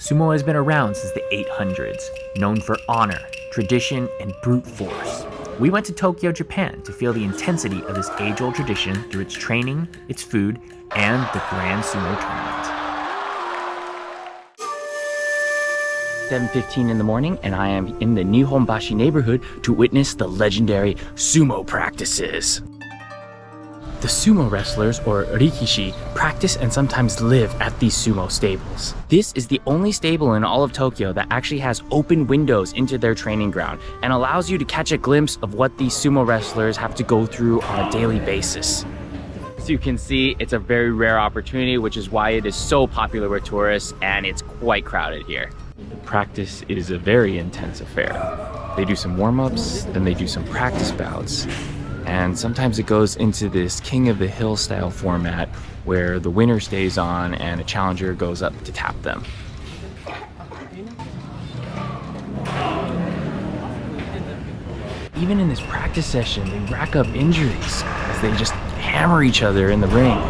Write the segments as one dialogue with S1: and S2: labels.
S1: Sumo has been around since the 800s, known for honor, tradition, and brute force. We went to Tokyo, Japan to feel the intensity of this age-old tradition through its training, its food, and the Grand Sumo Tournament.
S2: 7:15 in the morning, and I am in the Nihonbashi neighborhood to witness the legendary sumo practices. The sumo wrestlers, or rikishi, practice and sometimes live at these sumo stables. This is the only stable in all of Tokyo that actually has open windows into their training ground and allows you to catch a glimpse of what these sumo wrestlers have to go through on a daily basis. As you can see, it's a very rare opportunity, which is why it is so popular with tourists, and it's quite crowded here. Practice is a very intense affair. They do some warm-ups, then they do some practice bouts, and sometimes it goes into this King of the Hill style format where the winner stays on and a challenger goes up to tap them. Even in this practice session, they rack up injuries as they just hammer each other in the ring.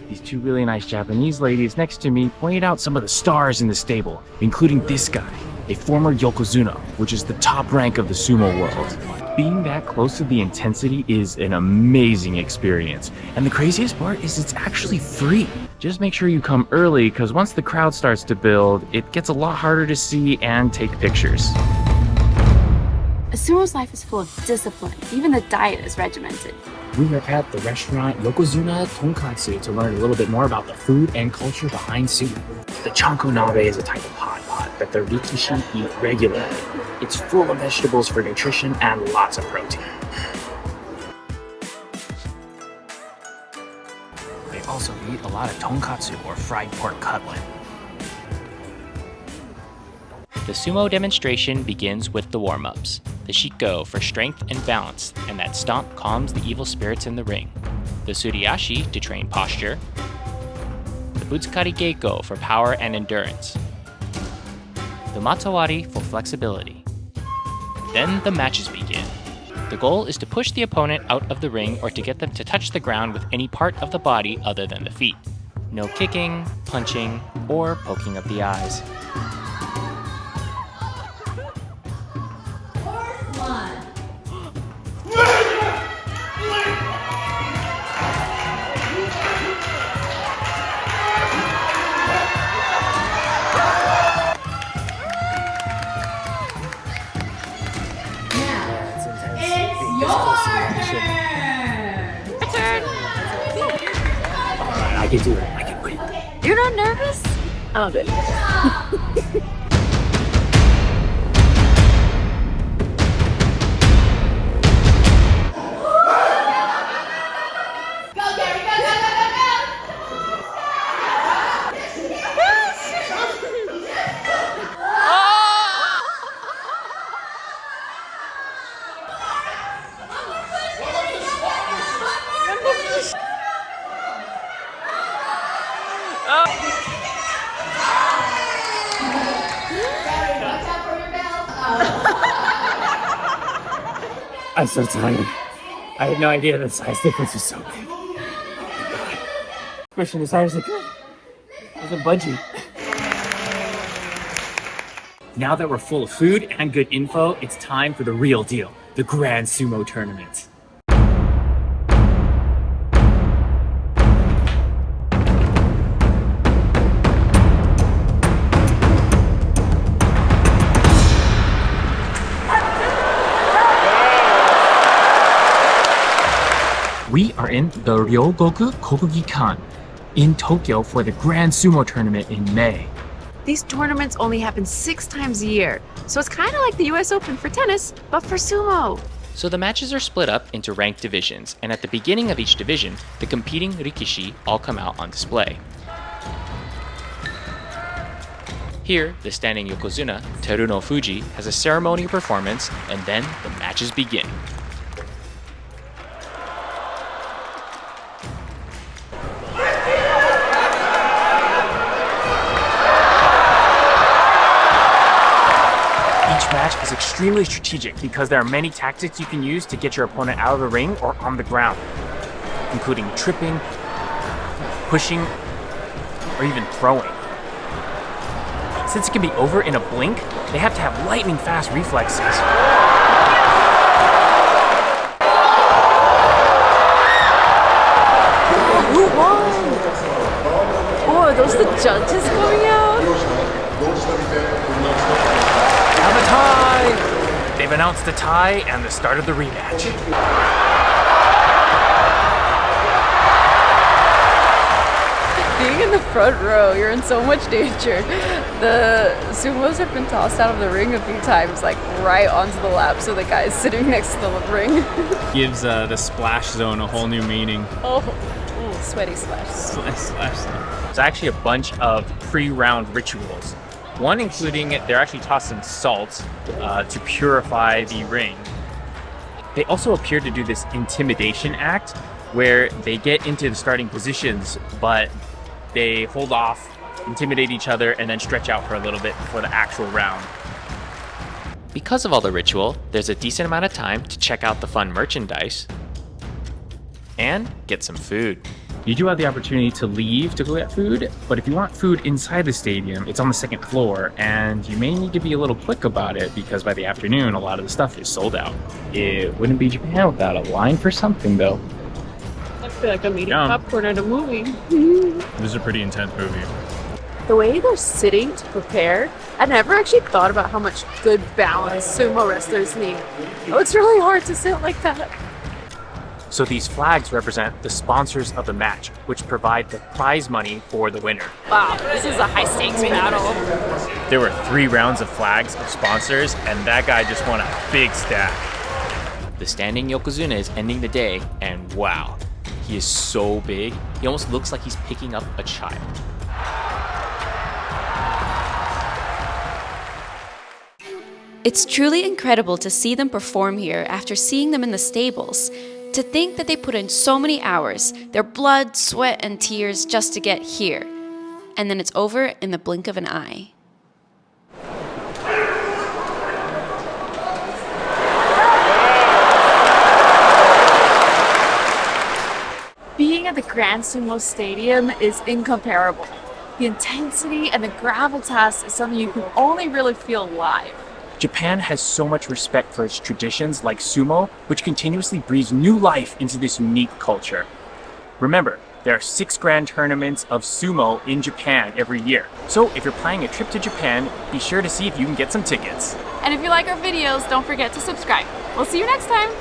S2: These two really nice Japanese ladies next to me pointed out some of the stars in the stable, including this guy, a former Yokozuna, which is the top rank of the sumo world. Being that close to the intensity is an amazing experience. And the craziest part is it's actually free. Just make sure you come early, because once the crowd starts to build, it gets a lot harder to see and take pictures.
S3: A sumo's life is full of discipline. Even the diet is regimented.
S4: We are at the restaurant Yokozuna Tonkatsu to learn a little bit more about the food and culture behind sumo. The chanko nabe is a type of hot pot that the rikishi eat regularly. It's full of vegetables for nutrition and lots of protein. They also eat a lot of tonkatsu, or fried pork cutlet.
S5: The sumo demonstration begins with the warm-ups. The shiko for strength and balance, and that stomp calms the evil spirits in the ring. The suriashi to train posture. The butsukari geiko for power and endurance. The matsawari for flexibility. Then the matches begin. The goal is to push the opponent out of the ring or to get them to touch the ground with any part of the body other than the feet. No kicking, punching, or poking of the eyes.
S4: I can do it. I can win.
S3: You're not nervous?
S4: A little bit. I'm so tired. I had no idea the size difference was so big. Pushing as hard as I could. I wasn't budging. Now that we're full of food and good info, it's time for the real deal, the Grand Sumo Tournament. We are in the Ryogoku Kokugikan in Tokyo for the Grand Sumo Tournament in May.
S3: These tournaments only happen 6 times a year, so it's kind of like the US Open for tennis, but for sumo.
S5: So the matches are split up into ranked divisions, and at the beginning of each division, the competing rikishi all come out on display. Here, the standing Yokozuna, Teruno Fuji, has a ceremonial performance, and then the matches begin.
S1: Each match is extremely strategic because there are many tactics you can use to get your opponent out of the ring or on the ground, including tripping, pushing, or even throwing.
S2: Since it can be over in a blink, they have to have lightning fast reflexes.
S3: Who won? Oh, are those the judges coming out?
S2: Have a tie! They've announced the tie and the start of the rematch.
S6: Being in the front row, you're in so much danger. The sumos have been tossed out of the ring a few times, like right onto the lap, so the guy's sitting next to the ring.
S7: Gives the splash zone a whole new meaning.
S6: Oh, ooh, sweaty splash.
S7: Splash zone.
S5: There's actually a bunch of pre-round rituals. One including they're actually tossing salt to purify the ring. They also appear to do this intimidation act where they get into the starting positions, but they hold off, intimidate each other, and then stretch out for a little bit before the actual round. Because of all the ritual, there's a decent amount of time to check out the fun merchandise and get some food.
S2: You do have the opportunity to leave to go get food, but if you want food inside the stadium, it's on the second floor, and you may need to be a little quick about it because by the afternoon, a lot of the stuff is sold out. It wouldn't be Japan without a line for something, though.
S6: I feel like I'm eating
S2: Yum.
S6: popcorn at a movie.
S7: This is a pretty intense movie.
S3: The way they're sitting to prepare, I never actually thought about how much good balance sumo wrestlers need. Oh, it's really hard to sit like that.
S5: So these flags represent the sponsors of the match, which provide the prize money for the winner.
S3: Wow, this is a high stakes battle.
S5: There were 3 rounds of flags of sponsors, and that guy just won a big stack. The standing Yokozuna is ending the day, and wow, he is so big, he almost looks like he's picking up a child.
S8: It's truly incredible to see them perform here after seeing them in the stables. To think that they put in so many hours, their blood, sweat, and tears just to get here. And then it's over in the blink of an eye.
S3: Being at the Grand Sumo Stadium is incomparable. The intensity and the gravitas is something you can only really feel live.
S5: Japan has so much respect for its traditions like sumo, which continuously breathes new life into this unique culture. Remember, there are 6 grand tournaments of sumo in Japan every year. So if you're planning a trip to Japan, be sure to see if you can get some tickets.
S3: And if you like our videos, don't forget to subscribe. We'll see you next time.